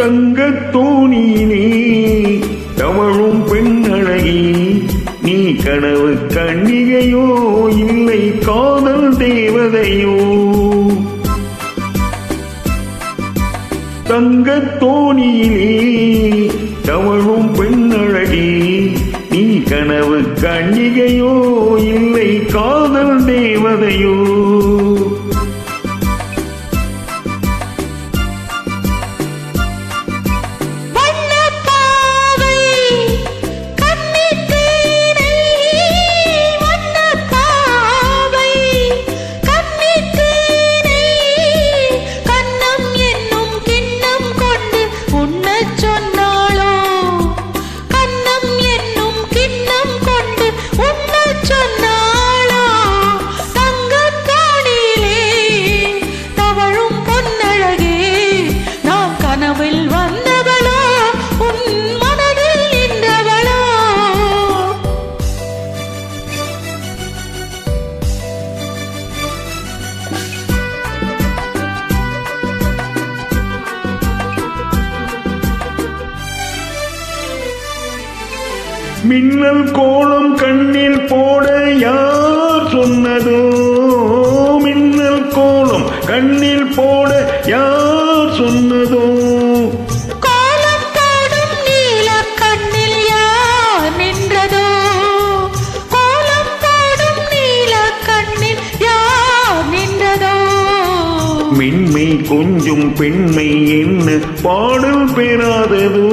தங்கத்தோணியிலே தவழும் பெண்ணழகி நீ கனவு கண்ணிகையோ இல்லை காதல் தேவதையோ தங்கத்தோணியிலே தவழும் பெண்ணழகி நீ கனவு கண்ணிகையோ இல்லை காதல் தேவதையோ மின்னல் கோலம் கண்ணில் போட யார் சொன்னதோ மின்னல் கோலம் கண்ணில் போட யார் சொன்னதோ கோலம் போடும் நீல கண்ணில் யார் நின்றதோ கோலம் போடும் நீல கண்ணில் யார் நின்றதோ மென்மை கொஞ்சம் பெண்மை என்ன பாடல் பெறாததோ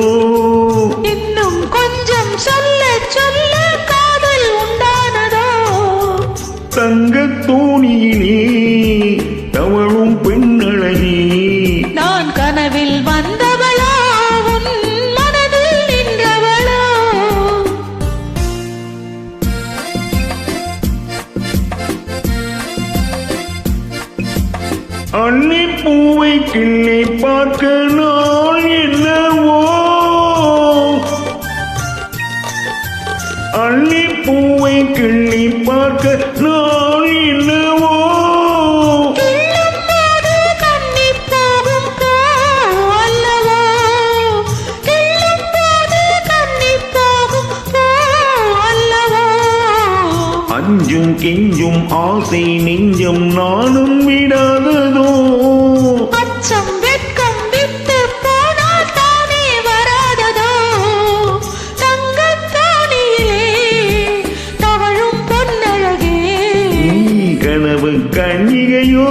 இன்னும் கொஞ்சம் சொல்ல சொல்ல காதல் உண்டானதோ தங்கத்தோணியிலே தவழும் பெண்ணழகி நான் கனவில் வந்தவளோ உன் மனதில் நின்றவளோ அள்ளி பூவை கிள்ளி பார்க்க நாள் என்னவோ அள்ளி பூவை கிள்ளி பார்க்க நாள் என்னவோ அஞ்சும் கெஞ்சும் ஆசை நெஞ்சம் நானும் விடாததோ அச்சம் வெட்கம் விட்டு போனால் தானே வராததோ தங்கத்தானியிலே தவழும் பொன்னழகே நீ கனவு கண்ணிகையோ